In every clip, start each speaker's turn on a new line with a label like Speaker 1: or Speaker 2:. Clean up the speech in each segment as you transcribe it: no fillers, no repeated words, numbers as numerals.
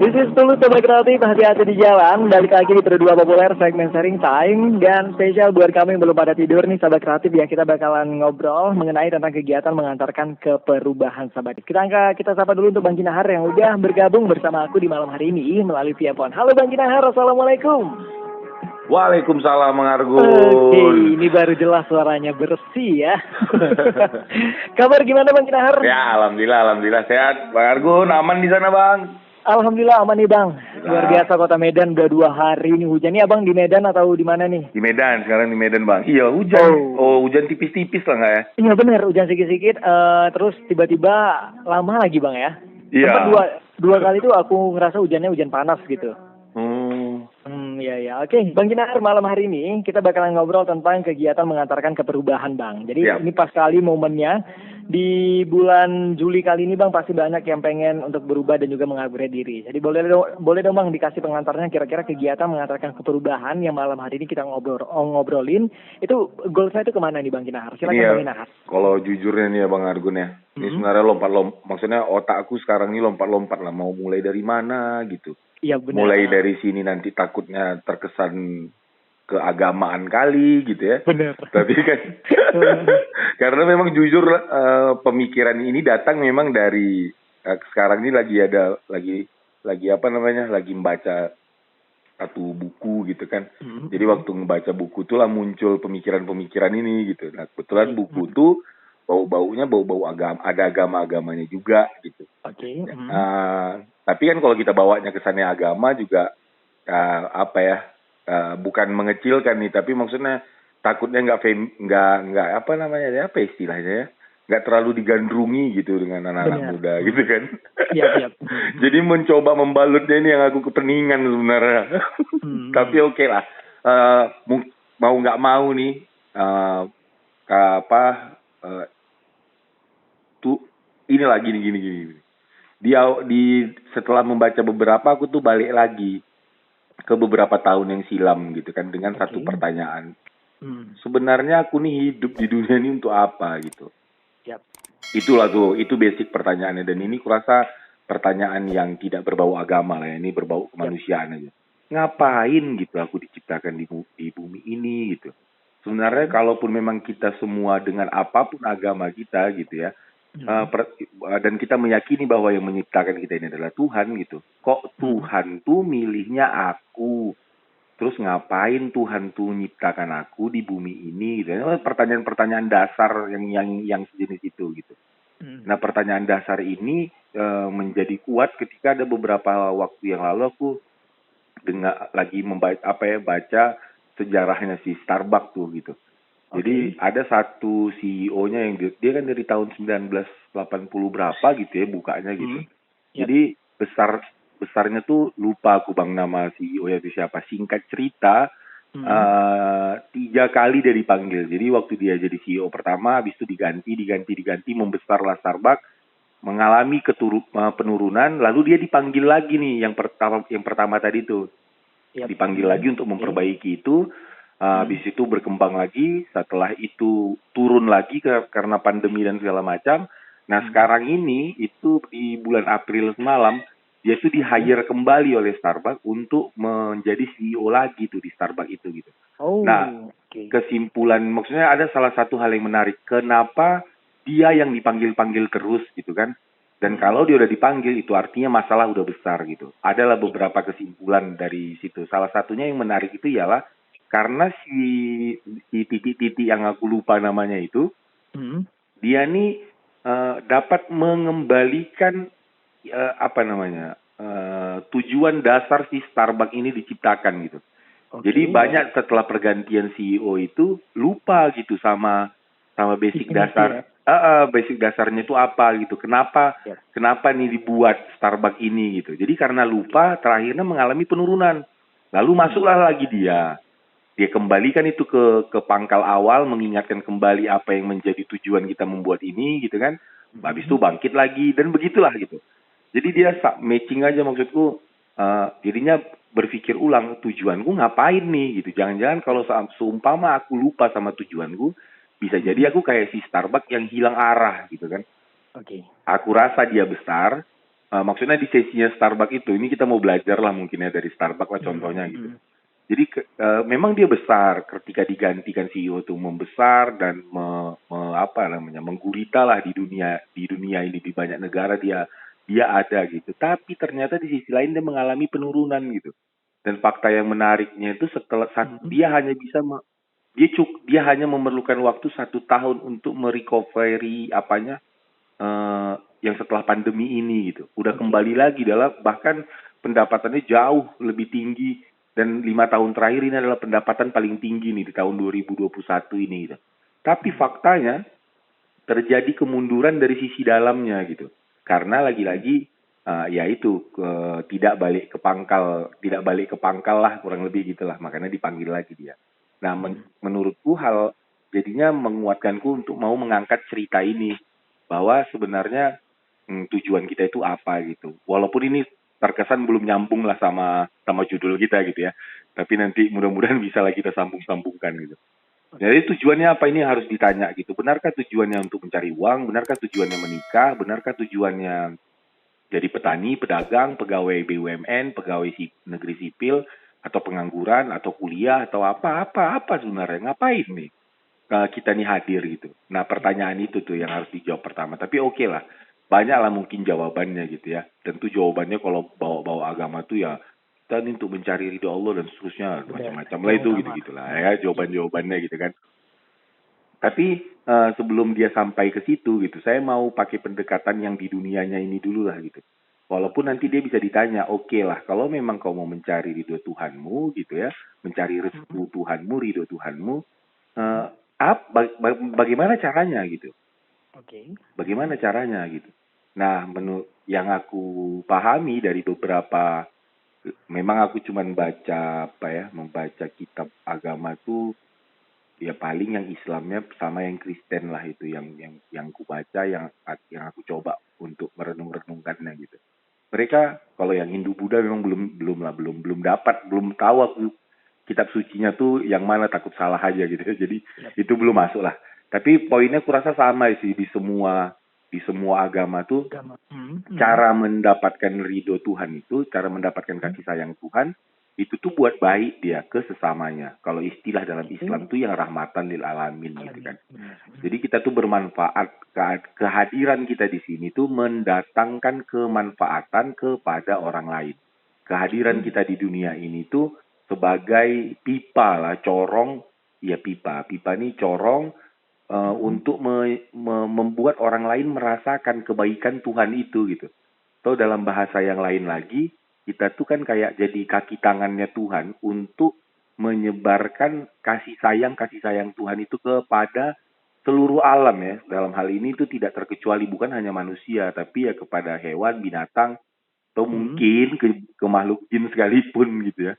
Speaker 1: This is Tulus Sobat Kreatif, hati-hati di jalan. Balik lagi di Berdua Populer, segmen sharing time. Dan spesial buat kami yang belum pada tidur nih Sobat Kreatif, ya kita bakalan ngobrol mengenai tentang kegiatan mengantarkan ke perubahan Sobat. Kita sapa dulu untuk Bang Kinahar yang udah bergabung bersama aku di malam hari ini melalui via phone. Halo Bang Kinahar, Assalamualaikum.
Speaker 2: Waalaikumsalam Bang Argun.
Speaker 1: Oke, ini baru jelas suaranya bersih ya. Kabar gimana Bang Kinahar?
Speaker 2: Ya, alhamdulillah sehat. Bang Argun, aman di sana Bang?
Speaker 1: Alhamdulillah aman nih Bang. Luar biasa kota Medan udah 2 hari ini hujan. Nih Abang di Medan atau di mana nih?
Speaker 2: Di Medan, sekarang di Medan Bang. Iya hujan. Oh hujan tipis-tipis lah nggak ya?
Speaker 1: Iya benar, hujan sedikit-sedikit. Terus tiba-tiba lama lagi Bang ya?
Speaker 2: Iya.
Speaker 1: Sempat dua kali tuh aku ngerasa hujannya hujan panas gitu. Iya. Oke, Bang Kinahar, malam hari ini kita bakalan ngobrol tentang kegiatan mengantarkan ke perubahan, Bang. Jadi ini pas kali momennya di bulan Juli kali ini, Bang, pasti banyak yang pengen untuk berubah dan juga mengupgrade diri. Jadi boleh dong, Bang, dikasih pengantarnya kira-kira kegiatan mengantarkan ke perubahan yang malam hari ini kita ngobrolin. Itu goal saya itu kemana nih, Bang Kinahar? Silakan Bang Kinahar.
Speaker 2: Kalau jujurnya nih ya Bang Argun ya, ini sebenarnya lompat-lompat, maksudnya otak aku sekarang ini lompat-lompat lah, mau mulai dari mana gitu. Iya benar. Mulai dari sini nanti takutnya terkesan keagamaan kali gitu ya. Benar. Tapi kan karena memang jujur pemikiran ini datang memang dari sekarang ini lagi membaca satu buku gitu kan. Jadi waktu membaca buku itulah muncul pemikiran-pemikiran ini gitu. Nah kebetulan buku itu bau-baunya bau-bau ada agama-agamanya juga gitu. Oke. Tapi kan kalau kita bawanya kesannya agama juga bukan mengecilkan nih, tapi maksudnya takutnya apa istilahnya ya, nggak terlalu digandrungi gitu dengan anak-anak muda gitu kan. Iya. Jadi mencoba membalutnya ini yang aku kepeningan sebenarnya. Tapi oke lah, mau nggak mau nih inilah gini. Setelah membaca beberapa, aku tuh balik lagi ke beberapa tahun yang silam gitu kan dengan satu pertanyaan. Sebenarnya aku nih hidup di dunia ini untuk apa gitu. Itulah tuh, itu basic pertanyaannya, dan ini kurasa pertanyaan yang tidak berbau agama lah ya, ini berbau kemanusiaan aja. Ngapain gitu aku diciptakan di bumi ini gitu. Sebenarnya kalaupun memang kita semua dengan apapun agama kita gitu ya, dan kita meyakini bahwa yang menciptakan kita ini adalah Tuhan gitu. Kok Tuhan tuh milihnya aku? Terus ngapain Tuhan tuh menciptakan aku di bumi ini? Gitu. Pertanyaan-pertanyaan dasar yang sejenis itu gitu. Nah pertanyaan dasar ini menjadi kuat ketika ada beberapa waktu yang lalu aku baca sejarahnya si Starbucks tuh gitu. Jadi ada satu CEO-nya yang dia kan dari tahun 1980 berapa gitu ya bukanya gitu. Jadi besarnya tuh lupa aku Bang nama CEO-nya itu siapa. Singkat cerita 3 kali dia dipanggil. Jadi waktu dia jadi CEO pertama, habis itu diganti, membesarlah Starbucks, mengalami penurunan, lalu dia dipanggil lagi nih yang pertama tadi tuh. Dipanggil lagi untuk memperbaiki itu. Habis itu berkembang lagi, setelah itu turun lagi karena pandemi dan segala macam. Nah sekarang ini itu di bulan April semalam dia itu di-hire kembali oleh Starbucks untuk menjadi CEO lagi tuh di Starbucks itu gitu. Kesimpulan maksudnya ada salah satu hal yang menarik, kenapa dia yang dipanggil-panggil terus gitu kan? Dan kalau dia udah dipanggil itu artinya masalah udah besar gitu. Adalah beberapa kesimpulan dari situ. Salah satunya yang menarik itu ialah karena si titik-titik yang aku lupa namanya itu, dia nih dapat mengembalikan tujuan dasar si Starbucks ini diciptakan gitu. Jadi banyak setelah pergantian CEO itu lupa gitu sama basic dasar. Basic dasarnya itu apa gitu. Kenapa nih dibuat Starbucks ini gitu. Jadi karena lupa terakhirnya mengalami penurunan. Lalu masuklah lagi dia kembalikan itu ke pangkal awal, mengingatkan kembali apa yang menjadi tujuan kita membuat ini gitu kan. Habis itu bangkit lagi dan begitulah gitu. Jadi dia matching aja maksudku, jadinya berpikir ulang tujuanku ngapain nih gitu. Jangan-jangan kalau seumpama aku lupa sama tujuanku, bisa jadi aku kayak si Starbucks yang hilang arah gitu kan. Aku rasa dia besar, maksudnya di sesinya Starbucks itu, ini kita mau belajar lah mungkin ya dari Starbucks lah contohnya gitu. Jadi memang dia besar ketika digantikan CEO itu membesar dan menggurita lah di dunia ini di banyak negara dia ada gitu. Tapi ternyata di sisi lain dia mengalami penurunan gitu. Dan fakta yang menariknya itu setelah dia hanya bisa dia hanya memerlukan waktu 1 tahun untuk merecovery yang setelah pandemi ini gitu. Udah kembali lagi bahkan pendapatannya jauh lebih tinggi. Dan 5 tahun terakhir ini adalah pendapatan paling tinggi nih di tahun 2021 ini gitu. Tapi faktanya terjadi kemunduran dari sisi dalamnya gitu. Karena lagi-lagi tidak balik ke pangkal lah kurang lebih gitulah, makanya dipanggil lagi dia. Nah, menurutku jadinya menguatkanku untuk mau mengangkat cerita ini bahwa sebenarnya tujuan kita itu apa gitu. Walaupun ini terkesan belum nyambung lah sama judul kita gitu ya. Tapi nanti mudah-mudahan bisa lah kita sambung-sambungkan gitu. Jadi tujuannya apa ini harus ditanya gitu. Benarkah tujuannya untuk mencari uang? Benarkah tujuannya menikah? Benarkah tujuannya jadi petani, pedagang, pegawai BUMN, pegawai negeri sipil, atau pengangguran, atau kuliah, atau apa sebenarnya? Ngapain nih kita nih hadir gitu. Nah pertanyaan itu tuh yang harus dijawab pertama. Tapi oke lah. Banyaklah mungkin jawabannya gitu ya. Tentu jawabannya kalau bawa-bawa agama tuh ya kita ini untuk mencari ridho Allah dan seterusnya macam-macam lah itu gitu-gitulah ya jawabannya gitu kan. Tapi sebelum dia sampai ke situ gitu, saya mau pakai pendekatan yang di dunianya ini dulu lah gitu. Walaupun nanti dia bisa ditanya, oke lah kalau memang kau mau mencari ridho Tuhanmu gitu ya, mencari rezeki Tuhanmu, ridho Tuhanmu, bagaimana caranya gitu? Bagaimana caranya gitu? Nah, menurut yang aku pahami dari beberapa, memang aku cuma membaca kitab agama tuh ya paling yang Islamnya sama yang Kristen lah itu yang aku baca yang aku coba untuk merenung-renungkannya gitu. Mereka kalau yang Hindu Buddha memang belum tahu aku kitab sucinya tuh yang mana, takut salah aja gitu. Jadi itu belum masuk lah. Tapi poinnya kurasa sama sih di semua agama tuh cara mendapatkan ridho Tuhan itu, cara mendapatkan kasih sayang Tuhan itu tuh buat baik dia ke sesamanya. Kalau istilah dalam Islam tuh yang rahmatan lil alamin gitu kan. Jadi kita tuh bermanfaat, kehadiran kita di sini tuh mendatangkan kemanfaatan kepada orang lain. Kehadiran kita di dunia ini tuh sebagai pipa lah, corong, ya pipa ini corong untuk membuat orang lain merasakan kebaikan Tuhan itu gitu. Atau dalam bahasa yang lain lagi, kita tuh kan kayak jadi kaki tangannya Tuhan untuk menyebarkan kasih sayang Tuhan itu kepada seluruh alam ya. Dalam hal ini itu tidak terkecuali bukan hanya manusia, tapi ya kepada hewan, binatang, atau mungkin ke makhluk jin sekalipun gitu ya.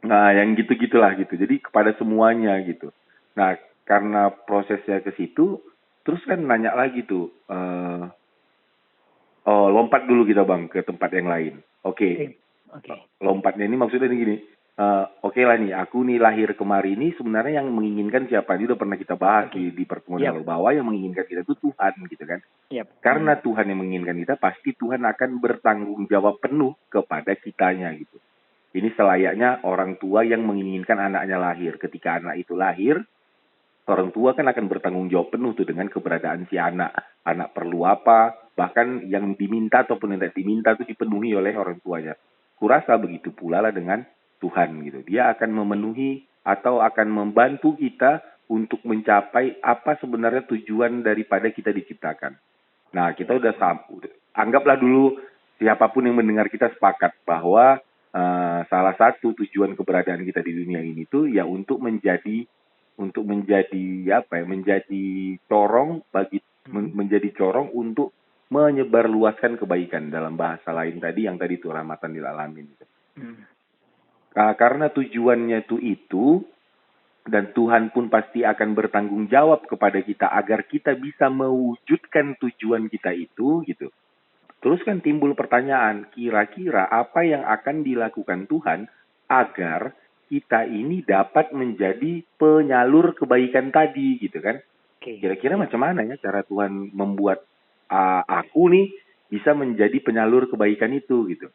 Speaker 2: Nah, yang gitu-gitulah gitu. Jadi kepada semuanya gitu. Nah, karena prosesnya ke situ, terus kan nanya lagi tuh, lompat dulu kita Bang ke tempat yang lain. Oke. Lompatnya ini maksudnya gini, oke lah nih, aku nih lahir kemarin ini sebenarnya yang menginginkan siapa? Ini udah pernah kita bahas di pertemuan lalu, bahwa yang menginginkan kita itu Tuhan gitu kan. Karena Tuhan yang menginginkan kita, pasti Tuhan akan bertanggung jawab penuh kepada kitanya gitu. Ini selayaknya orang tua yang menginginkan anaknya lahir. Ketika anak itu lahir, orang tua kan akan bertanggung jawab penuh tuh dengan keberadaan si anak. Anak perlu apa, bahkan yang diminta ataupun yang tidak diminta itu dipenuhi oleh orang tuanya. Kurasa begitu pula lah dengan Tuhan gitu. Dia akan memenuhi atau akan membantu kita untuk mencapai apa sebenarnya tujuan daripada kita diciptakan. Nah, kita udah anggaplah dulu siapapun yang mendengar kita sepakat bahwa salah satu tujuan keberadaan kita di dunia ini tuh ya untuk menjadi corong menjadi corong untuk menyebarluaskan kebaikan, dalam bahasa lain tadi yang tadi itu rahmatan lil alamin. Karena tujuannya itu dan Tuhan pun pasti akan bertanggung jawab kepada kita agar kita bisa mewujudkan tujuan kita itu gitu. Terus kan timbul pertanyaan, kira-kira apa yang akan dilakukan Tuhan agar kita ini dapat menjadi penyalur kebaikan tadi gitu kan. Kira-kira macam mana ya cara Tuhan membuat aku nih bisa menjadi penyalur kebaikan itu gitu.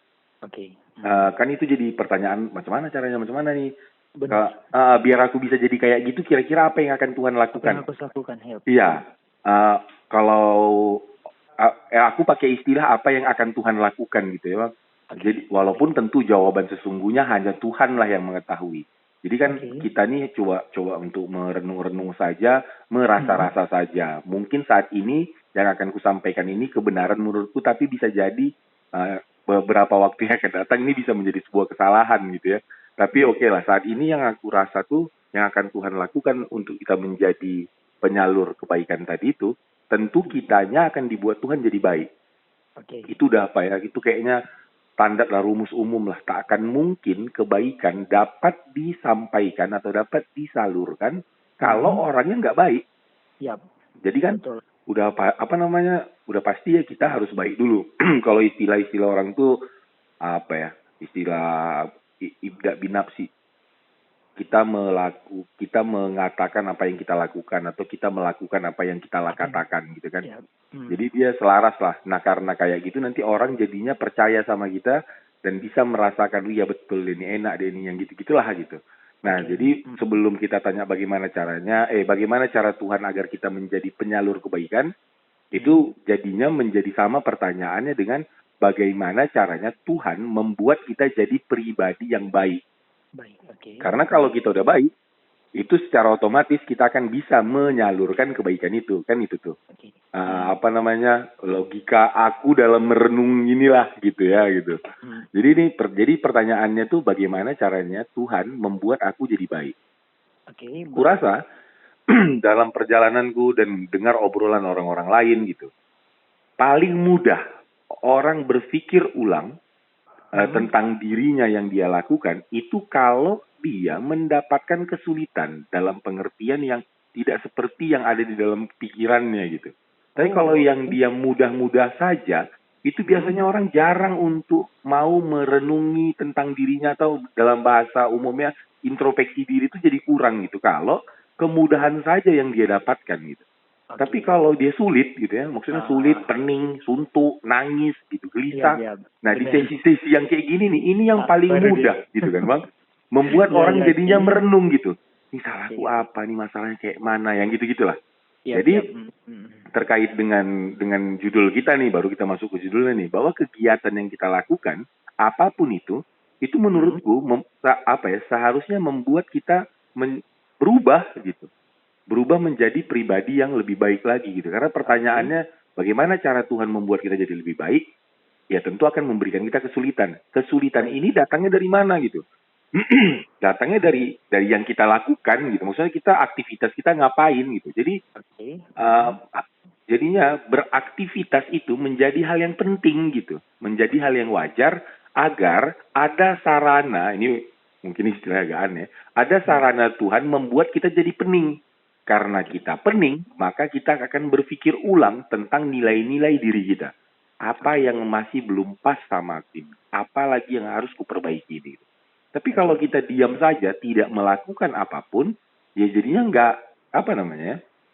Speaker 1: Oke.
Speaker 2: Kan itu jadi pertanyaan, macam mana nih? Biar aku bisa jadi kayak gitu, kira-kira apa yang akan Tuhan lakukan?
Speaker 1: Apa yang harus lakukan?
Speaker 2: Iya. Kalau aku pakai istilah apa yang akan Tuhan lakukan gitu ya, Bang. Jadi walaupun tentu jawaban sesungguhnya hanya Tuhan lah yang mengetahui. Jadi kan kita nih coba untuk merenung-renung saja, merasa-rasa saja. Mungkin saat ini yang akan kusampaikan ini kebenaran menurutku, tapi bisa jadi beberapa waktu yang akan datang ini bisa menjadi sebuah kesalahan gitu ya. Tapi oke lah, saat ini yang aku rasa tuh yang akan Tuhan lakukan untuk kita menjadi penyalur kebaikan tadi itu, tentu kitanya akan dibuat Tuhan jadi baik. Itu udah apa ya, itu kayaknya standar lah, rumus umum lah. Tak akan mungkin kebaikan dapat disampaikan atau dapat disalurkan kalau orangnya nggak baik. Jadi kan udah udah pasti ya kita harus baik dulu. Kalau istilah-istilah orang tuh apa ya, istilah ibda binafsi. Kita mengatakan apa yang kita lakukan atau kita melakukan apa yang kita katakan gitu kan. Jadi dia selaras lah. Nah karena kayak gitu nanti orang jadinya percaya sama kita dan bisa merasakan, iya betul ini enak deh ini yang gitu-gitulah gitu. Nah jadi sebelum kita tanya bagaimana cara Tuhan agar kita menjadi penyalur kebaikan, itu jadinya menjadi sama pertanyaannya dengan bagaimana caranya Tuhan membuat kita jadi pribadi yang baik. Karena kalau kita udah baik, itu secara otomatis kita akan bisa menyalurkan kebaikan itu, kan itu tuh. Logika aku dalam merenung inilah gitu ya gitu. Jadi pertanyaannya tuh bagaimana caranya Tuhan membuat aku jadi baik. Kurasa dalam perjalananku dan dengar obrolan orang-orang lain gitu, paling mudah orang berpikir ulang tentang dirinya yang dia lakukan itu kalau dia mendapatkan kesulitan dalam pengertian yang tidak seperti yang ada di dalam pikirannya gitu. Tapi kalau yang dia mudah-mudah saja, itu biasanya orang jarang untuk mau merenungi tentang dirinya, atau dalam bahasa umumnya introspeksi diri itu jadi kurang gitu. Kalau kemudahan saja yang dia dapatkan gitu. Tapi kalau dia sulit gitu ya, maksudnya sulit, pening, suntuk, nangis gitu, gelisah. Nah di sesi-sesi yang kayak gini nih, ini yang paling mudah gitu kan Bang. Membuat orang jadinya merenung gitu. Ini salahku apa nih, masalahnya kayak mana, yang gitu-gitulah. Jadi terkait dengan judul kita nih, baru kita masuk ke judulnya nih, bahwa kegiatan yang kita lakukan, apapun itu menurutku seharusnya membuat kita berubah gitu. Berubah menjadi pribadi yang lebih baik lagi gitu. Karena pertanyaannya bagaimana cara Tuhan membuat kita jadi lebih baik? Ya tentu akan memberikan kita kesulitan. Kesulitan ini datangnya dari mana gitu? Datangnya dari yang kita lakukan gitu. Maksudnya aktivitas kita ngapain gitu. Jadi jadinya beraktivitas itu menjadi hal yang penting gitu. Menjadi hal yang wajar agar ada sarana, ini mungkin istilahnya agak aneh, ada sarana Tuhan membuat kita jadi pening. Karena kita pening, maka kita akan berpikir ulang tentang nilai-nilai diri kita. Apa yang masih belum pas sama aku ini? Apa lagi yang harus kuperbaiki ini? Tapi kalau kita diam saja, tidak melakukan apapun, ya jadinya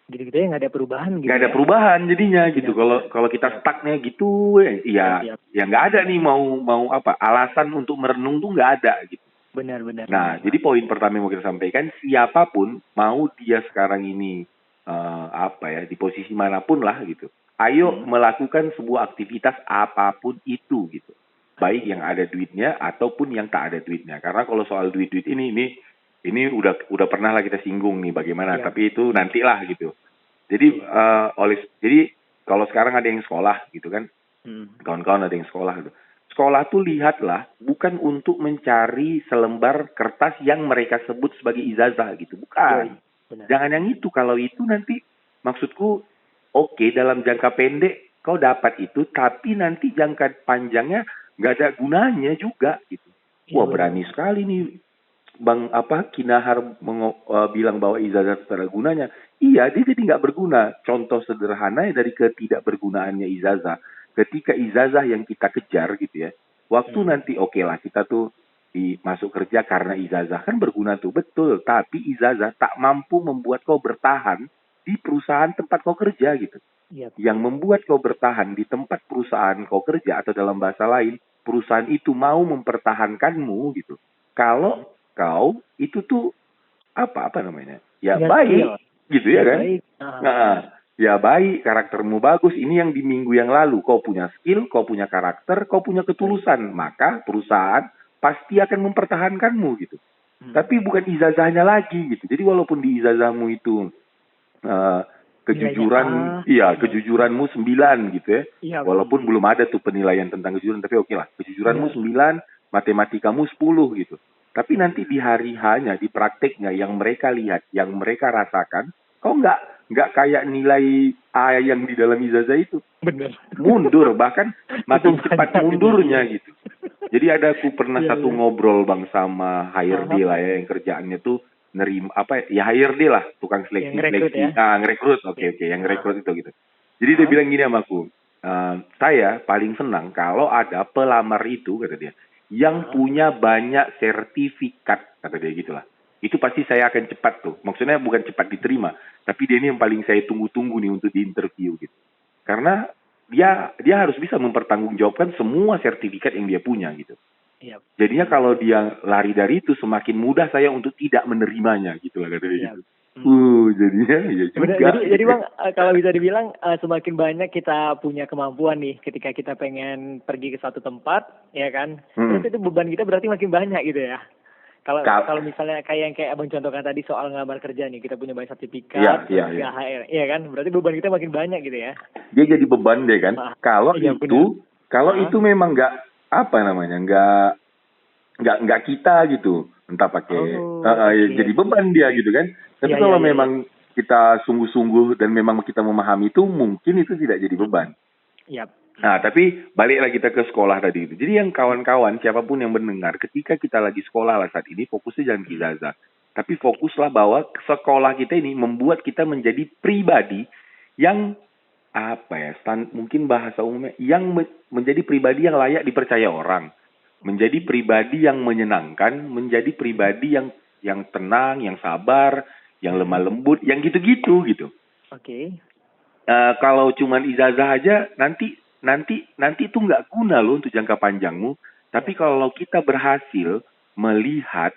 Speaker 1: jadi kita nggak ada perubahan gitu.
Speaker 2: Nggak ada perubahan jadinya gitu. Kalau kita stucknya gitu, ya nggak ada nih mau alasan untuk merenung tuh nggak ada gitu.
Speaker 1: Benar.
Speaker 2: Nah, jadi poin pertama yang mau kita sampaikan, siapapun mau dia sekarang ini di posisi manapun lah gitu. Ayo melakukan sebuah aktivitas apapun itu gitu. Baik yang ada duitnya ataupun yang tak ada duitnya. Karena kalau soal duit ini udah pernah lah kita singgung nih bagaimana, tapi itu nantilah gitu. Jadi jadi kalau sekarang ada yang sekolah gitu kan. Kawan-kawan ada yang sekolah gitu. Sekolah tuh lihatlah bukan untuk mencari selembar kertas yang mereka sebut sebagai ijazah gitu, bukan. Jangan yang itu. Kalau itu nanti maksudku oke, dalam jangka pendek kau dapat itu, tapi nanti jangka panjangnya nggak ada gunanya juga gitu. Wah berani sekali nih Bang Kinahar bilang bahwa ijazah itu ada gunanya. Iya, dia jadi nggak berguna. Contoh sederhana dari ketidakbergunaannya ijazah. Ketika ijazah yang kita kejar gitu ya, waktu nanti oke lah kita tuh masuk kerja karena ijazah kan berguna tuh, betul. Tapi ijazah tak mampu membuat kau bertahan di perusahaan tempat kau kerja gitu. Yang membuat kau bertahan di tempat perusahaan kau kerja, atau dalam bahasa lain, perusahaan itu mau mempertahankanmu gitu. Kalau kau itu tuh apa namanya? Ya baik gitu ya kan? Nah, ya baik, karaktermu bagus. Ini yang di minggu yang lalu, kau punya skill, kau punya karakter, kau punya ketulusan, maka perusahaan pasti akan mempertahankanmu gitu. Tapi bukan ijazahnya lagi gitu. Jadi walaupun di ijazahmu itu kejujuranmu 9 gitu ya. Walaupun belum ada tuh penilaian tentang kejujuran, tapi oke lah. Kejujuranmu 9, matematikamu 10 gitu. Tapi nanti di hari hanya di prakteknya yang mereka lihat, yang mereka rasakan, kau nggak kayak nilai A yang di dalam ijazah itu.
Speaker 1: Bener.
Speaker 2: Mundur, bahkan makin cepat mundurnya gitu. Jadi aku pernah satu ngobrol bang sama HRD lah ya, yang kerjaannya tuh nerima HRD lah, tukang seleksi ngerekrut yang ngerekrut itu gitu. Jadi dia bilang gini sama aku, saya paling senang kalau ada pelamar itu, kata dia, yang punya banyak sertifikat, kata dia gitulah. Itu pasti saya akan cepat tuh. Maksudnya bukan cepat diterima, tapi dia ini yang paling saya tunggu-tunggu nih untuk diinterview gitu. Karena dia harus bisa mempertanggungjawabkan semua sertifikat yang dia punya gitu. Jadinya kalau dia lari dari itu, semakin mudah saya untuk tidak menerimanya gitu lah, kata dia gitu. Jadinya ya juga.
Speaker 1: Jadi bang, kalau bisa dibilang semakin banyak kita punya kemampuan nih ketika kita pengen pergi ke satu tempat, ya kan? Terus itu beban kita berarti makin banyak gitu ya. Kalau misalnya kayak abang contohkan tadi soal ngelamar kerja nih, kita punya banyak sertifikat, HR, ya kan? Berarti beban kita makin banyak gitu ya.
Speaker 2: Dia jadi beban deh kan. Kalau itu memang nggak kita gitu, entah pakai jadi beban dia gitu kan. Tapi kalau memang kita sungguh-sungguh dan memang kita memahami itu, mungkin itu tidak jadi beban. Nah, tapi baliklah kita ke sekolah tadi itu. Jadi yang kawan-kawan, siapapun yang mendengar, ketika kita lagi sekolah lah saat ini, fokusnya jangan ijazah. Tapi fokuslah bahwa sekolah kita ini membuat kita menjadi pribadi yang mungkin bahasa umumnya, yang menjadi pribadi yang layak dipercaya orang. Menjadi pribadi yang menyenangkan, menjadi pribadi yang tenang, yang sabar, yang lemah lembut, yang gitu-gitu gitu. Kalau cuman ijazah aja, nanti itu nggak guna loh untuk jangka panjangmu. Tapi kalau kita berhasil melihat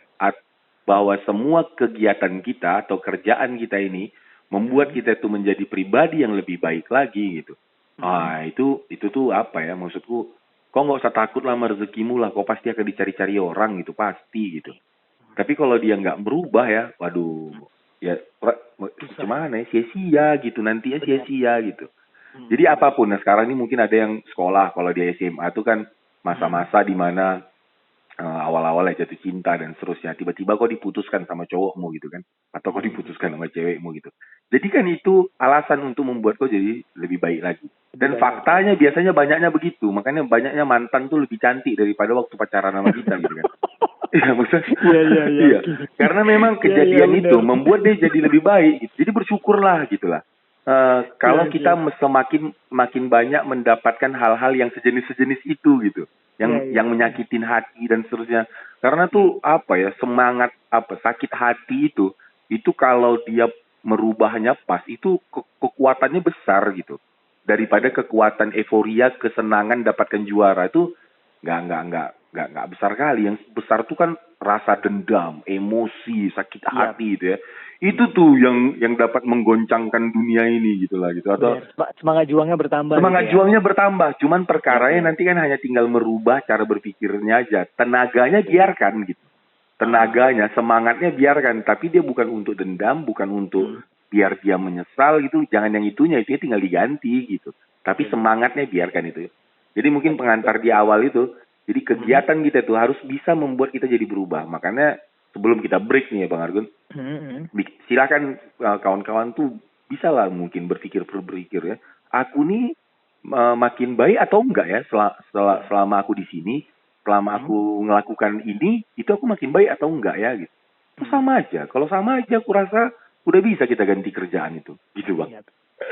Speaker 2: bahwa semua kegiatan kita atau kerjaan kita ini membuat kita itu menjadi pribadi yang lebih baik lagi gitu. Itu tuh maksudku, kau nggak usah takut lah sama rezekimu lah, kau pasti akan dicari-cari orang gitu, pasti gitu. Tapi kalau dia nggak berubah ya, waduh, ya gimana ya, sia-sia gitu, nantinya sia-sia gitu. Jadi apapun, nah sekarang ini mungkin ada yang sekolah, kalau di SMA itu kan masa-masa di mana awal-awalnya jatuh cinta dan seterusnya, tiba-tiba kok diputuskan sama cowokmu gitu kan, atau kok diputuskan sama cewekmu gitu. Jadi kan itu alasan untuk membuat kau jadi lebih baik lagi. Dan faktanya biasanya banyaknya begitu, makanya banyaknya mantan tuh lebih cantik daripada waktu pacaran sama kita gitu kan. Iya, maksudnya. Iya. Karena memang kejadian itu membuat dia jadi lebih baik gitu. Jadi bersyukurlah gitulah. Kalau kita makin banyak mendapatkan hal-hal yang sejenis itu gitu, yang menyakitin hati dan seterusnya. Karena tuh semangat sakit hati itu kalau dia merubahnya pas, itu kekuatannya besar gitu, daripada kekuatan euforia, kesenangan dapatkan juara. Itu nggak besar kali. Yang besar tuh kan rasa dendam, emosi, sakit hati itu ya. Itu tuh yang dapat menggoncangkan dunia ini gitulah gitu. Atau
Speaker 1: semangat juangnya bertambah.
Speaker 2: Juangnya bertambah. Cuman perkaranya nanti kan hanya tinggal merubah cara berpikirnya aja. Tenaganya biarkan gitu. Tenaganya, semangatnya biarkan. Tapi dia bukan untuk dendam, bukan untuk biar dia menyesal gitu. Jangan yang itunya tinggal diganti gitu. Tapi semangatnya biarkan itu. Jadi mungkin pengantar di awal itu. Jadi kegiatan kita itu harus bisa membuat kita jadi berubah. Makanya sebelum kita break nih ya Bang Argun, silakan kawan-kawan tuh bisa lah mungkin berpikir ya. Aku nih makin baik atau enggak ya selama aku di sini, selama aku melakukan ini, itu aku makin baik atau enggak ya gitu. Itu sama aja. Kalau sama aja, aku rasa udah bisa kita ganti kerjaan itu. Gitu Bang.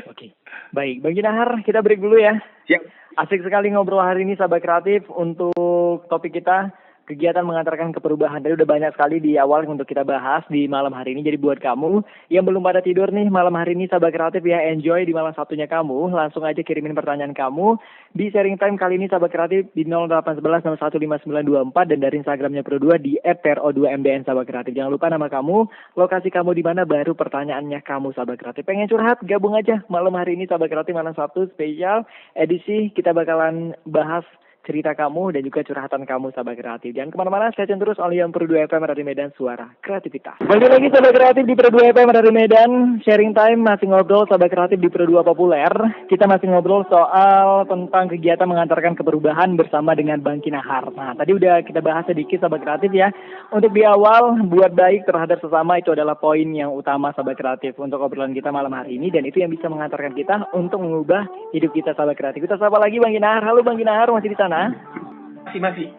Speaker 1: Oke. Baik, Bang Ginahar, kita break dulu ya.
Speaker 2: Siap.
Speaker 1: Asik sekali ngobrol hari ini sahabat kreatif untuk topik kita kegiatan mengantarkan ke perubahan. Tadi udah banyak sekali di awal untuk kita bahas di malam hari ini. Jadi buat kamu yang belum pada tidur nih malam hari ini, sahabat kreatif ya, enjoy di malam Sabtunya kamu. Langsung aja kirimin pertanyaan kamu di sharing time kali ini, sahabat kreatif, di 0811 615924 dan dari Instagramnya Pro2 di @pro2mbn, sahabat kreatif. Jangan lupa nama kamu, lokasi kamu di mana, baru pertanyaannya kamu, sahabat kreatif. Pengen curhat? Gabung aja malam hari ini, sahabat kreatif, malam Sabtu spesial edisi. Kita bakalan bahas cerita kamu dan juga curhatan kamu, sahabat kreatif. Jangan kemana-mana, stay tune terus oleh yang Pro2 FM Radio Medan, suara kreativitas. Balik lagi, sahabat kreatif, di Pro2 FM Radio Medan. Sharing time, masih ngobrol, sahabat kreatif, di Pro2 Populer. Kita masih ngobrol soal tentang kegiatan mengantarkan ke perubahan bersama dengan Bang Kinahar. Nah, tadi udah kita bahas sedikit, sahabat kreatif ya. Untuk di awal, buat baik terhadap sesama itu adalah poin yang utama, sahabat kreatif, untuk obrolan kita malam hari ini. Dan itu yang bisa mengantarkan kita untuk mengubah hidup kita, sahabat kreatif. Kita sapa lagi Bang Kinahar. Halo Bang Kinahar, masih di sana?
Speaker 2: Masih.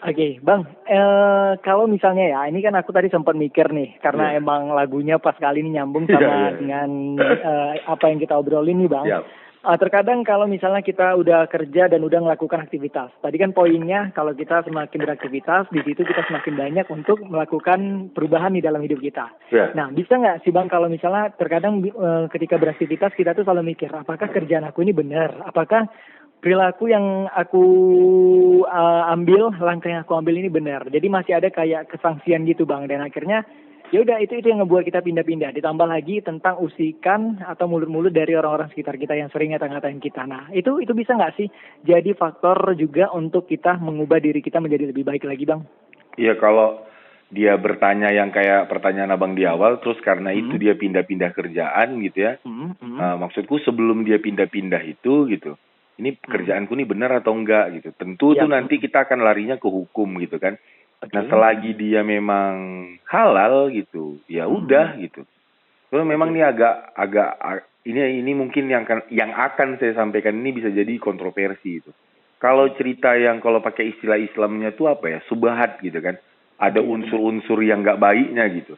Speaker 1: Oke, Bang. Kalau misalnya ya, ini kan aku tadi sempat mikir nih, karena emang lagunya pas kali ini nyambung sama dengan apa yang kita obrolin nih, Bang. Terkadang kalau misalnya kita udah kerja dan udah melakukan aktivitas, tadi kan poinnya kalau kita semakin beraktivitas, di situ kita semakin banyak untuk melakukan perubahan di dalam hidup kita. Nah, bisa nggak sih Bang, kalau misalnya terkadang ketika beraktivitas kita tuh selalu mikir, apakah kerjaan aku ini benar? Apakah perilaku yang aku ambil, langkah yang aku ambil ini benar? Jadi masih ada kayak kesangsian gitu Bang, dan akhirnya ya udah itu yang ngebuat kita pindah-pindah. Ditambah lagi tentang usikan atau mulut-mulut dari orang-orang sekitar kita yang sering ngata-ngatain kita. Nah, itu bisa nggak sih jadi faktor juga untuk kita mengubah diri kita menjadi lebih baik lagi, Bang?
Speaker 2: Iya, kalau dia bertanya yang kayak pertanyaan abang di awal, terus karena itu dia pindah-pindah kerjaan gitu ya. Maksudku sebelum dia pindah-pindah itu gitu, ini pekerjaanku ini benar atau enggak gitu. Tentu tuh nanti kita akan larinya ke hukum gitu kan. Nah, selagi dia memang halal gitu, ya udah gitu. Terus memang ini agak ini mungkin yang akan saya sampaikan ini bisa jadi kontroversi itu. Kalau cerita yang kalau pakai istilah Islamnya tuh apa ya, subhat gitu kan. Ada unsur-unsur yang nggak baiknya gitu.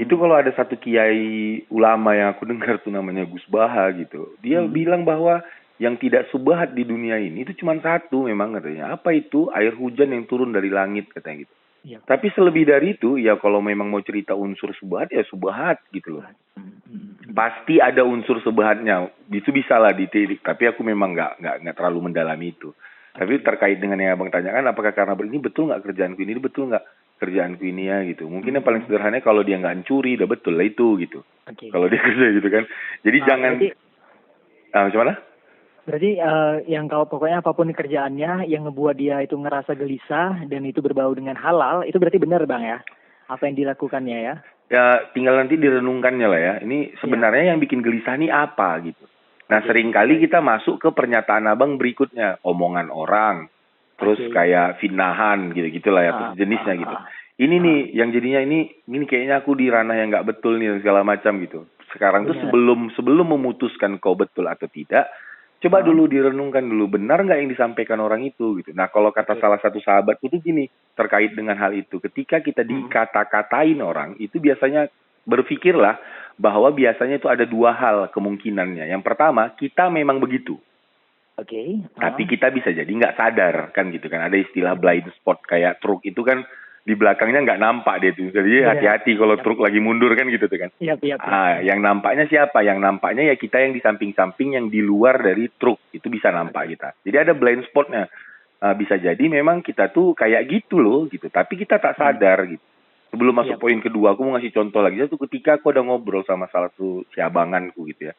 Speaker 2: Itu kalau ada satu kiai ulama yang aku dengar tuh namanya Gus Baha gitu. Dia bilang bahwa yang tidak subhat di dunia ini itu cuma satu memang katanya. Apa itu? Air hujan yang turun dari langit katanya gitu. Tapi selebih dari itu, ya kalau memang mau cerita unsur subhat, ya subhat gitu loh. Pasti ada unsur subhatnya. Itu bisa lah ditilik. Tapi aku memang nggak terlalu mendalami itu. Tapi terkait dengan yang abang tanyakan, apakah karena ini betul nggak kerjaanku ini betul nggak kerjaanku ini ya gitu. Mungkin yang paling sederhana kalau dia nggak mencuri, udah betul lah itu gitu. Kalau dia kerja gitu kan. Jadi jangan. Gimana?
Speaker 1: Berarti yang kalau pokoknya apapun kerjaannya yang ngebuat dia itu ngerasa gelisah dan itu berbau dengan halal, itu berarti benar Bang ya? Apa yang dilakukannya ya?
Speaker 2: Ya tinggal nanti direnungkannya lah ya. Ini sebenarnya yang bikin gelisah nih apa gitu. Nah seringkali kita masuk ke pernyataan abang berikutnya. Omongan orang. Terus kayak fitnahan gitu-gitulah ya. Terus jenisnya gitu. Ini nih yang jadinya ini kayaknya aku di ranah yang nggak betul nih segala macam gitu. Sekarang tuh sebelum memutuskan kau betul atau tidak, coba dulu direnungkan dulu, benar nggak yang disampaikan orang itu gitu. Nah kalau kata salah satu sahabat itu gini, terkait dengan hal itu, ketika kita dikata-katain orang, itu biasanya berpikirlah bahwa biasanya itu ada dua hal kemungkinannya. Yang pertama, kita memang begitu. Tapi kita bisa jadi nggak sadar kan gitu kan. Ada istilah blind spot, kayak truk itu kan di belakangnya nggak nampak dia tuh. Jadi hati-hati kalau truk lagi mundur kan gitu tuh kan. Yang nampaknya siapa? Yang nampaknya ya kita yang di samping-samping yang di luar dari truk. Itu bisa nampak kita. Jadi ada blind spotnya. Bisa jadi memang kita tuh kayak gitu loh gitu. Tapi kita tak sadar gitu. Sebelum masuk poin kedua, aku mau ngasih contoh lagi. Itu ketika aku udah ngobrol sama salah satu siabanganku gitu ya.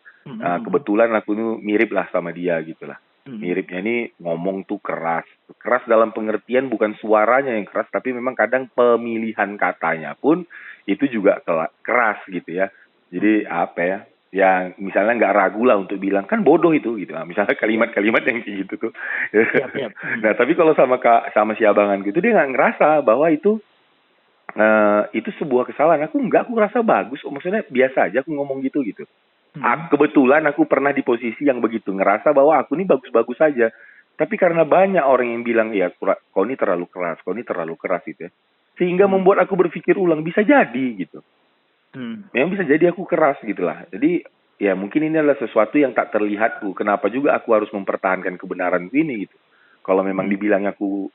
Speaker 2: Kebetulan aku tuh mirip lah sama dia gitu lah. Miripnya ini ngomong tuh keras. Keras dalam pengertian bukan suaranya yang keras, tapi memang kadang pemilihan katanya pun itu juga keras gitu ya. Jadi apa ya, yang misalnya nggak ragu lah untuk bilang, kan bodoh itu gitu. Nah, misalnya kalimat-kalimat yang kayak gitu tuh. Nah tapi kalau sama si abangan gitu, dia nggak ngerasa bahwa itu sebuah kesalahan. Aku ngerasa bagus. Maksudnya biasa aja aku ngomong gitu. Kebetulan aku pernah di posisi yang begitu, ngerasa bahwa aku ini bagus-bagus saja. Tapi karena banyak orang yang bilang, ya kau ini terlalu keras gitu ya. Sehingga membuat aku berpikir ulang, bisa jadi gitu. Memang bisa jadi aku keras gitu lah. Jadi ya mungkin ini adalah sesuatu yang tak terlihatku. Kenapa juga aku harus mempertahankan kebenaran ini gitu. Kalau memang dibilang aku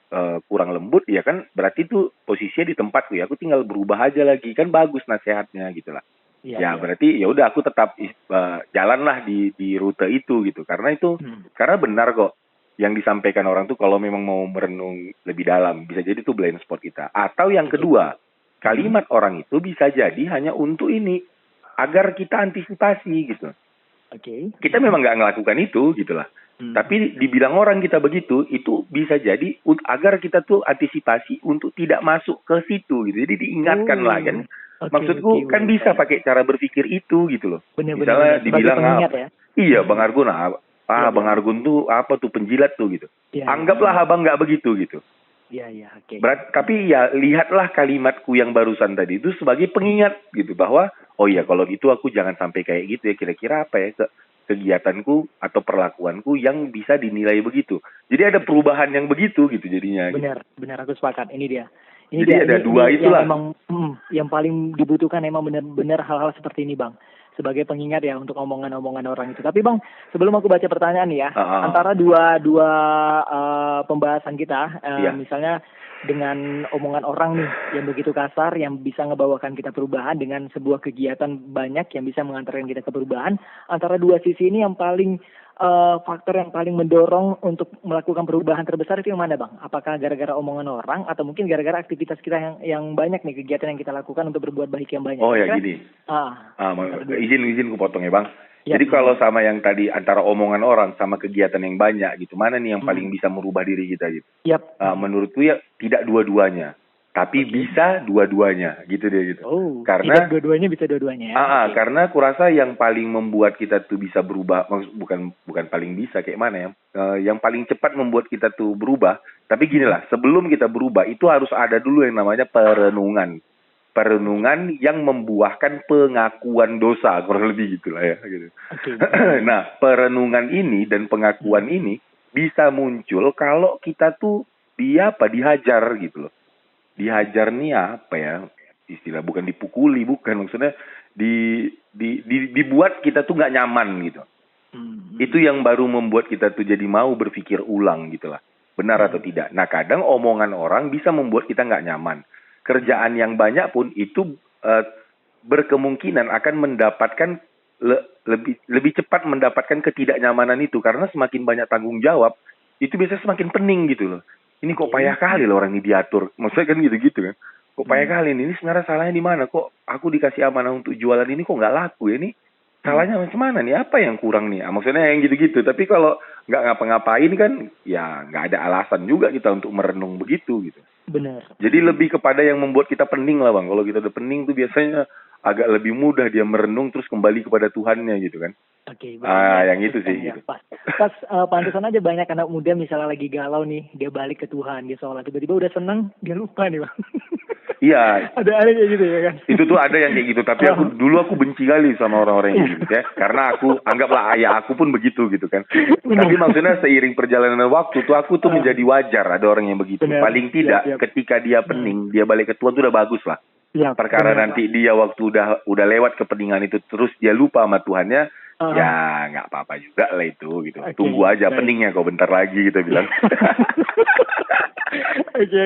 Speaker 2: kurang lembut, ya kan berarti itu posisinya di tempatku ya. Aku tinggal berubah aja lagi, kan bagus nasihatnya gitu lah. Ya berarti ya udah aku tetap jalanlah di rute itu gitu. Karena karena benar kok yang disampaikan orang tuh kalau memang mau merenung lebih dalam, bisa jadi itu blind spot kita. Atau yang kedua, kalimat orang itu bisa jadi hanya untuk ini, agar kita antisipasi gitu. Kita memang nggak ngelakukan itu gitu lah. Tapi dibilang orang kita begitu, itu bisa jadi agar kita tuh antisipasi untuk tidak masuk ke situ gitu. Jadi diingatkan lah kan. Maksudku kan bisa pakai cara berpikir itu gitu loh. Misalnya dibilang
Speaker 1: ya?
Speaker 2: Iya Bang Argun, Bang Argun tuh apa tuh penjilat tuh gitu. Anggaplah abang nggak begitu gitu. Tapi ya lihatlah kalimatku yang barusan tadi itu sebagai pengingat gitu bahwa oh iya kalau gitu aku jangan sampai kayak gitu ya, kira-kira apa ya kegiatanku atau perlakuanku yang bisa dinilai begitu. Jadi ada perubahan yang begitu gitu jadinya.
Speaker 1: Benar aku sepakat. Ini dia.
Speaker 2: Jadi ada dua itulah.
Speaker 1: Yang paling dibutuhkan emang benar-benar hal-hal seperti ini Bang. Sebagai pengingat ya untuk omongan-omongan orang itu. Tapi Bang, sebelum aku baca pertanyaan nih ya, antara dua pembahasan kita, misalnya dengan omongan orang nih yang begitu kasar, yang bisa ngebawakan kita perubahan, dengan sebuah kegiatan banyak yang bisa mengantarkan kita ke perubahan, antara dua sisi ini yang paling faktor yang paling mendorong untuk melakukan perubahan terbesar itu yang mana Bang? Apakah gara-gara omongan orang atau mungkin gara-gara aktivitas kita yang banyak nih, kegiatan yang kita lakukan untuk berbuat baik yang banyak?
Speaker 2: Oh ya gini. Izin ku potong ya Bang. Jadi kalau sama yang tadi antara omongan orang sama kegiatan yang banyak gitu, mana nih yang paling bisa merubah diri kita gitu? Menurutku ya tidak dua-duanya, tapi bisa dua-duanya gitu dia gitu.
Speaker 1: Karena dua-duanya bisa dua-duanya ya.
Speaker 2: Karena kurasa yang paling membuat kita tuh bisa berubah, bukan paling bisa kayak mana ya? Yang paling cepat membuat kita tuh berubah. Tapi gini lah, sebelum kita berubah itu harus ada dulu yang namanya perenungan yang membuahkan pengakuan dosa, kurang lebih gitulah ya gitu. Nah, perenungan ini dan pengakuan ini bisa muncul kalau kita tuh dihajar gitu loh. Dihajar nih apa ya? Istilah bukan dipukuli, bukan, maksudnya dibuat kita tuh nggak nyaman gitu. Itu yang baru membuat kita tuh jadi mau berpikir ulang gitulah. Benar atau tidak. Nah, kadang omongan orang bisa membuat kita nggak nyaman. Kerjaan yang banyak pun itu berkemungkinan akan mendapatkan lebih cepat mendapatkan ketidaknyamanan itu, karena semakin banyak tanggung jawab itu biasanya semakin pening gitu loh. Ini kok payah kali loh orang ini diatur, maksudnya kan gitu kan. Kok payah kali ini sebenarnya salahnya di mana? Kok aku dikasih amanah untuk jualan ini kok nggak laku ya? Ini salahnya macam mana nih? Apa yang kurang nih? Maksudnya yang gitu-gitu. Tapi kalau nggak ngapa-ngapain kan ya nggak ada alasan juga kita untuk merenung begitu gitu.
Speaker 1: Benar.
Speaker 2: Jadi lebih kepada yang membuat kita pening lah Bang. Kalau kita udah pening tuh biasanya agak lebih mudah dia merenung terus kembali kepada Tuhannya gitu kan. Yang itu sih gitu.
Speaker 1: Pas pantesan aja banyak anak muda misalnya lagi galau nih, dia balik ke Tuhan, dia sholat, tiba-tiba udah senang, dia lupa nih Bang.
Speaker 2: Iya.
Speaker 1: Ada kayak gitu ya kan.
Speaker 2: Itu tuh ada yang kayak gitu, tapi dulu aku benci kali sama orang-orang yang gitu ya. Karena aku anggaplah ayah aku pun begitu gitu kan. Tapi maksudnya seiring perjalanan waktu tuh aku tuh menjadi wajar ada orang yang begitu. Paling tidak ketika dia pening, dia balik ke Tuhan tuh udah bagus lah. Perkara nanti dia waktu udah lewat kepeningan itu terus dia lupa sama Tuhannya, ya nggak apa-apa juga lah itu gitu. Tunggu aja peningnya kok bentar lagi kita bilang.
Speaker 1: Oke.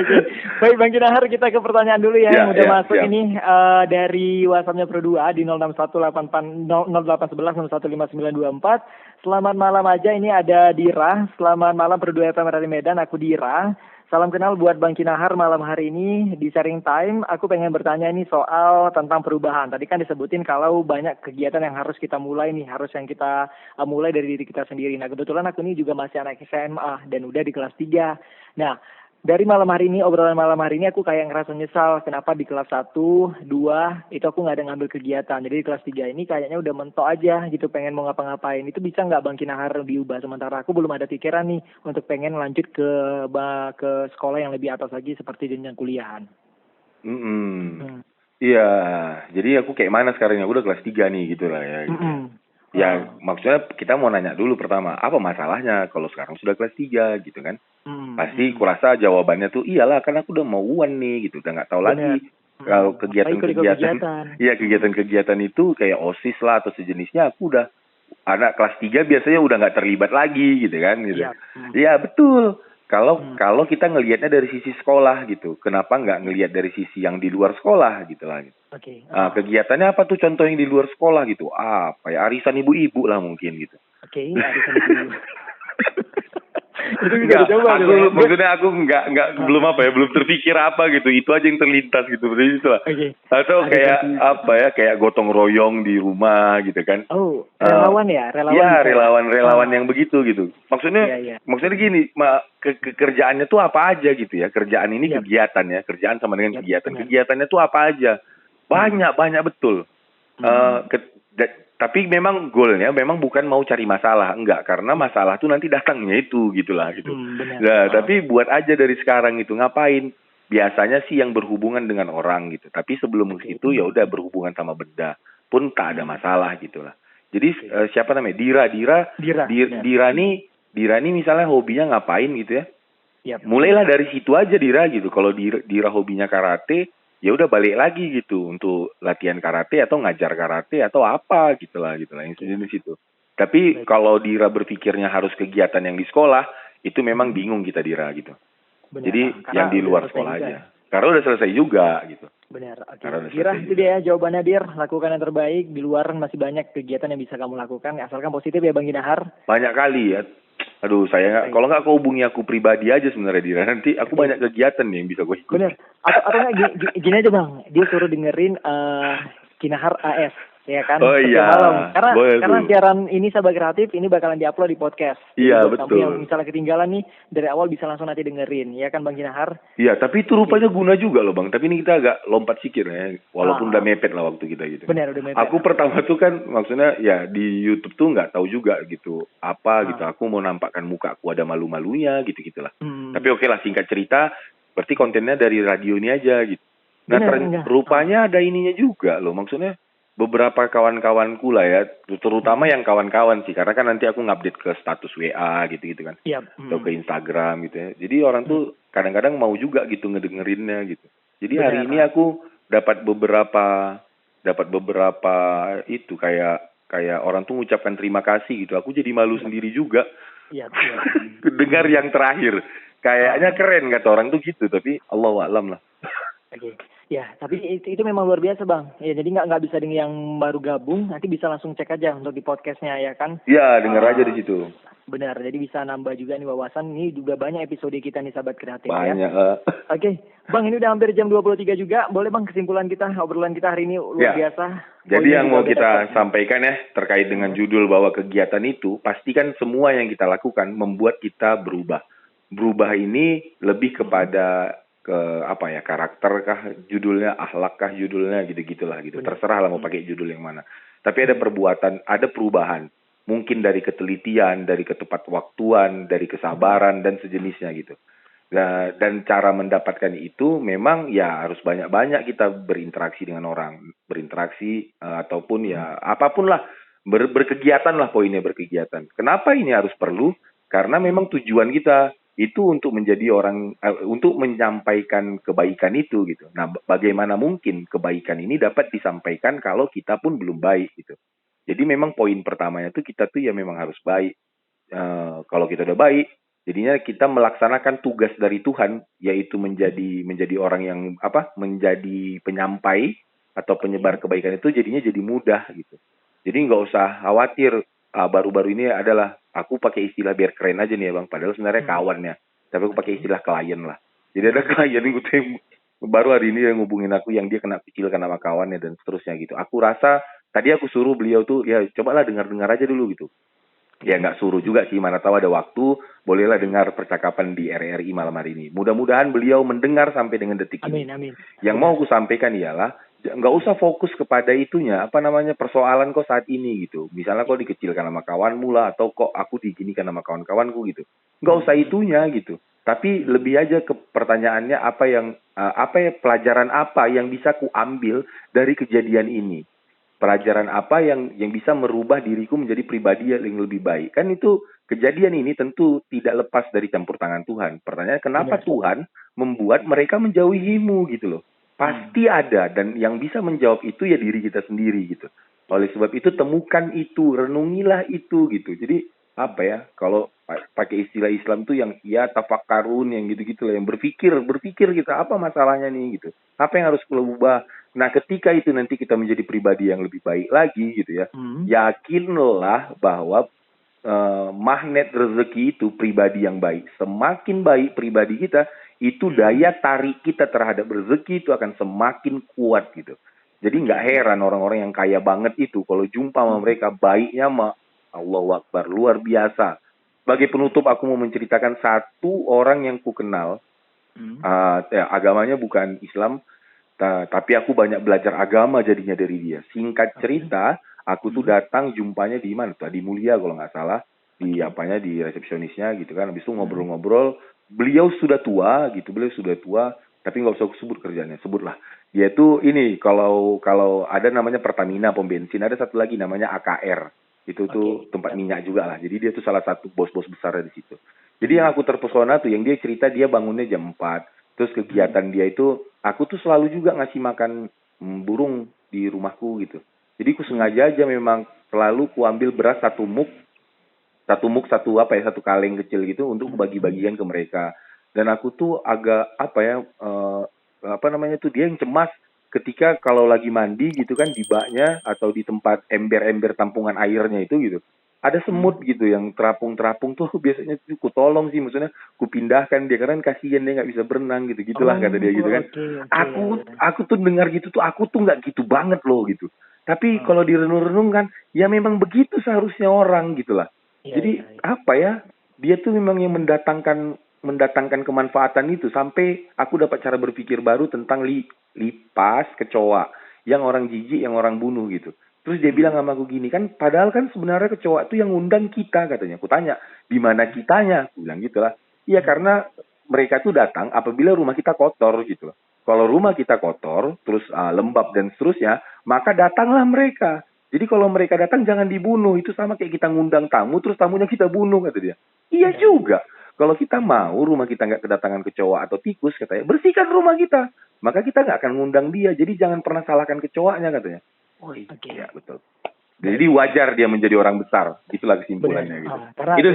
Speaker 1: Baik Bang Kinahar, kita ke pertanyaan dulu ya yang udah masuk ini dari WhatsApp-nya Pro2 di 06180811015924. Selamat malam aja, ini ada Dira. Selamat malam Pro2 FM dari Medan, aku Dira. Salam kenal buat Bang Kinahar malam hari ini di Sharing Time. Aku pengen bertanya ini soal tentang perubahan. Tadi kan disebutin kalau banyak kegiatan yang harus kita mulai nih, harus yang kita mulai dari diri kita sendiri. Nah, kebetulan aku ini juga masih anak SMA dan udah di kelas 3. Nah, dari obrolan malam hari ini aku kayak ngerasa nyesal kenapa di kelas 1, 2 itu aku nggak ada ngambil kegiatan. Jadi di kelas 3 ini kayaknya udah mentok aja gitu, pengen mau ngapa-ngapain. Itu bisa nggak Bang Kinahar diubah? Sementara aku belum ada pikiran nih untuk pengen lanjut ke sekolah yang lebih atas lagi seperti jenjang kuliahan.
Speaker 2: Iya, jadi aku kayak mana sekarang? Aku udah kelas 3 nih gitu lah ya. Gitu. Ya maksudnya kita mau nanya dulu pertama, apa masalahnya kalau sekarang sudah kelas 3 gitu kan? Pasti kurasa jawabannya tuh iyalah karena aku udah mau UAN nih gitu, udah nggak tahu lagi kalau kegiatan-kegiatan. Iya, kegiatan-kegiatan itu kayak OSIS lah atau sejenisnya aku udah anak kelas 3 biasanya udah nggak terlibat lagi gitu kan gitu. Iya betul. Kalau kita ngelihatnya dari sisi sekolah gitu, kenapa nggak ngelihat dari sisi yang di luar sekolah gitu lah. Gitu.
Speaker 1: Oke.
Speaker 2: Kegiatannya apa tuh contoh yang di luar sekolah gitu? Apa ya, arisan ibu-ibu lah mungkin gitu.
Speaker 1: Oke, arisan ibu-ibu.
Speaker 2: Itu bisa dicoba. Maksudnya aku belum terpikir apa gitu. Itu aja yang terlintas gitu. Seperti itu lah.
Speaker 1: Okay.
Speaker 2: Atau kayak gotong royong di rumah gitu kan.
Speaker 1: Oh, relawan ya, relawan.
Speaker 2: Iya, relawan yang begitu gitu. Maksudnya gini, kerjaannya tuh apa aja gitu ya. Kerjaan ini kegiatan ya, kerjaan sama dengan kegiatan. Kegiatannya tuh apa aja? Banyak betul. Tapi memang goalnya memang bukan mau cari masalah, enggak, karena masalah tuh nanti datangnya itu gitulah gitu. Nah, tapi buat aja dari sekarang itu ngapain? Biasanya sih yang berhubungan dengan orang gitu. Tapi sebelum itu ya udah berhubungan sama benda pun tak ada masalah gitulah. Jadi siapa namanya? Dira nih misalnya hobinya ngapain gitu ya? Mulailah dari situ aja Dira gitu. Kalau Dira hobinya karate, ya udah balik lagi gitu untuk latihan karate atau ngajar karate atau apa gitulah yang sejenis itu. Tapi kalau Dira berpikirnya harus kegiatan yang di sekolah, itu memang bingung kita Dira gitu. Benar, jadi yang di luar sekolah aja. Karena udah selesai juga gitu.
Speaker 1: Benar. Oke. Dira, itu dia jawabannya Dir. Lakukan yang terbaik. Di luar masih banyak kegiatan yang bisa kamu lakukan. Asalkan positif ya Bang Ginahar.
Speaker 2: Banyak kali ya. Aduh, kalau nggak kau hubungi aku pribadi aja sebenarnya Dira. Nanti aku banyak kegiatan nih yang bisa gue ikuti.
Speaker 1: Bener. Atau nggak gini aja Bang. Dia suruh dengerin Ginahar AS. Ya kan?
Speaker 2: Oh iya.
Speaker 1: Malam. Karena siaran ini Sahabat Kreatif ini bakalan diupload di podcast.
Speaker 2: Iya, betul.
Speaker 1: Kamu yang misalnya ketinggalan nih dari awal bisa langsung nanti dengerin, ya kan Bang Ginahar?
Speaker 2: Iya, tapi itu rupanya guna juga loh Bang. Tapi ini kita agak lompat sikit ya, walaupun udah mepet lah waktu kita gitu.
Speaker 1: Benar, udah mepet.
Speaker 2: Aku pertama tuh kan maksudnya ya di YouTube tuh nggak tahu juga gitu gitu. Aku mau nampakkan muka aku ada malu-malunya gitu-gitulah. Tapi oke lah, singkat cerita, berarti kontennya dari radio ini aja gitu. Nah, rupanya ada ininya juga loh, maksudnya beberapa kawan-kawanku lah ya, terutama yang kawan-kawan sih, karena kan nanti aku ngupdate ke status WA gitu kan, atau ke Instagram gitu ya. Jadi orang tuh kadang-kadang mau juga gitu ngedengerinnya gitu. Jadi hari ini aku dapat beberapa itu kayak orang tuh mengucapkan terima kasih gitu. Aku jadi malu sendiri juga. Dengar yang terakhir, kayaknya keren kata orang tuh gitu, tapi Allahu a'lam lah.
Speaker 1: Oke. Ya, tapi itu memang luar biasa Bang. Ya, jadi nggak bisa dengan yang baru gabung, nanti bisa langsung cek aja untuk di podcastnya ya kan?
Speaker 2: Iya, dengar aja di situ.
Speaker 1: Benar, jadi bisa nambah juga nih wawasan. Ini juga banyak episode kita nih Sahabat Kreatif
Speaker 2: banyak,
Speaker 1: ya. Oke, Bang ini udah hampir jam 23 juga. Boleh Bang kesimpulan kita, obrolan kita hari ini luar biasa.
Speaker 2: Jadi yang mau kita sampaikan ya terkait dengan judul bahwa kegiatan itu, pastikan semua yang kita lakukan membuat kita berubah. Berubah ini lebih kepada karakter kah judulnya, akhlak kah judulnya, gitu-gitulah gitu. Terserah lah mau pakai judul yang mana. Tapi ada perubahan. Mungkin dari ketelitian, dari ketepat waktuan, dari kesabaran dan sejenisnya gitu. Nah, dan cara mendapatkan itu memang ya harus banyak-banyak kita berinteraksi dengan orang, ataupun ya apapun lah, berkegiatan lah, poinnya berkegiatan. Kenapa ini harus perlu? Karena memang tujuan kita itu untuk menjadi untuk menyampaikan kebaikan itu gitu. Nah, bagaimana mungkin kebaikan ini dapat disampaikan kalau kita pun belum baik gitu. Jadi memang poin pertamanya tuh kita tuh ya memang harus baik. Kalau kita udah baik, jadinya kita melaksanakan tugas dari Tuhan, yaitu menjadi orang yang menjadi penyampai atau penyebar kebaikan itu, jadinya jadi mudah gitu. Jadi nggak usah khawatir. Baru-baru ini adalah aku pakai istilah biar keren aja nih ya Bang, padahal sebenarnya kawannya, tapi aku pakai istilah klien lah. Jadi ada klien yang baru hari ini yang ngubungin aku, yang dia kena kecil karena sama kawannya dan seterusnya gitu. Aku rasa tadi aku suruh beliau tuh ya cobalah dengar aja dulu gitu. Ya nggak suruh juga sih, mana tahu ada waktu, bolehlah dengar percakapan di RRI malam hari ini. Mudah-mudahan beliau mendengar sampai dengan detik ini.
Speaker 1: Amin.
Speaker 2: Yang mau aku sampaikan ialah nggak usah fokus kepada itunya, persoalan kok saat ini gitu. Misalnya kok dikecilkan sama kawanmu lah, atau kok aku diginikan sama kawan-kawanku gitu. Nggak usah itunya gitu. Tapi lebih aja ke pertanyaannya pelajaran apa yang bisa ku ambil dari kejadian ini. Pelajaran apa yang bisa merubah diriku menjadi pribadi yang lebih baik. Kan itu kejadian ini tentu tidak lepas dari campur tangan Tuhan. Pertanyaannya kenapa Tuhan membuat mereka menjauhimu gitu loh. Pasti ada, dan yang bisa menjawab itu ya diri kita sendiri gitu. Oleh sebab itu temukan itu, renungilah itu gitu. Jadi apa ya, kalau pakai istilah Islam tuh yang ya tafakarun, yang gitu-gitu lah, yang berpikir kita apa masalahnya nih gitu, apa yang harus kita ubah. Nah ketika itu nanti kita menjadi pribadi yang lebih baik lagi gitu ya, yakinlah bahwa magnet rezeki itu pribadi yang baik. Semakin baik pribadi kita, itu daya tarik kita terhadap rezeki itu akan semakin kuat gitu. Jadi nggak heran orang-orang yang kaya banget itu kalau jumpa sama mereka baiknya mah Allahu Akbar, luar biasa. Sebagai penutup aku mau menceritakan satu orang yang ku kenal. Agamanya bukan Islam, tapi aku banyak belajar agama jadinya dari dia. Singkat cerita, aku tuh datang jumpanya di mana tuh? Di Mulia kalau nggak salah, di apanya, di resepsionisnya gitu kan. Habis itu ngobrol-ngobrol. Beliau sudah tua gitu, tapi nggak usah aku sebut kerjanya, sebutlah. Dia tuh ini, kalau ada namanya Pertamina pom bensin, ada satu lagi namanya AKR. Itu tuh tempat minyak juga lah. Jadi dia tuh salah satu bos-bos besar di situ. Jadi yang aku terpesona tuh, yang dia cerita dia bangunnya jam 4. Terus kegiatan dia itu, aku tuh selalu juga ngasih makan burung di rumahku gitu. Jadi aku sengaja aja memang selalu ku ambil beras satu satu kaleng kecil gitu untuk bagi-bagian ke mereka. Dan aku tuh agak dia yang cemas ketika kalau lagi mandi gitu kan, di baknya atau di tempat ember-ember tampungan airnya itu gitu, ada semut gitu yang terapung-terapung tuh. Biasanya tuh ku tolong sih, maksudnya ku pindahkan dia karena kasihan dia nggak bisa berenang gitu gitulah, kata dia gitu kan. Aku tuh dengar gitu tuh, aku tuh nggak gitu banget loh gitu, tapi kalau direnung-renung kan ya memang begitu seharusnya orang gitulah. Jadi apa ya, dia tuh memang yang mendatangkan kemanfaatan itu, sampai aku dapat cara berpikir baru tentang lipas kecoa, yang orang jijik, yang orang bunuh gitu. Terus dia bilang sama aku gini, kan padahal kan sebenarnya kecoa itu yang ngundang kita katanya. Aku tanya, di mana kitanya? Aku bilang gitu lah. Iya, karena mereka tuh datang apabila rumah kita kotor gitu. Kalau rumah kita kotor, terus lembab dan seterusnya, maka datanglah mereka. Jadi kalau mereka datang jangan dibunuh. Itu sama kayak kita ngundang tamu, terus tamunya kita bunuh, kata dia. Iya juga. Kalau kita mau rumah kita nggak kedatangan kecoa atau tikus, katanya, bersihkan rumah kita. Maka kita nggak akan ngundang dia. Jadi jangan pernah salahkan kecoanya, katanya. Oh iya, betul. Jadi wajar dia menjadi orang besar. Itulah kesimpulannya gitu.
Speaker 1: Karena itu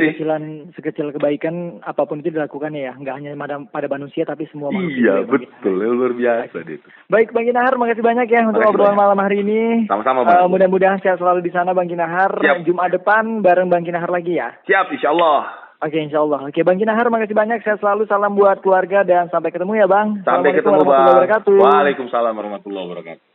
Speaker 1: sekecil kebaikan apapun itu dilakukan ya, nggak hanya pada manusia tapi semua manusia.
Speaker 2: Iya, betul. Luar biasa itu.
Speaker 1: Baik, Bang Kinahar, makasih banyak ya untuk obrolan malam hari ini.
Speaker 2: Sama-sama, Bang.
Speaker 1: Mudah-mudahan sehat selalu di sana, Bang Kinahar. Jumat depan bareng Bang Kinahar lagi ya.
Speaker 2: Siap, insyaallah.
Speaker 1: Oke, insyaallah. Oke, Bang Kinahar, makasih banyak. Sehat selalu. Salam buat keluarga dan sampai ketemu ya, Bang.
Speaker 2: Sampai ketemu, Bang. Waalaikumsalam warahmatullahi wabarakatuh.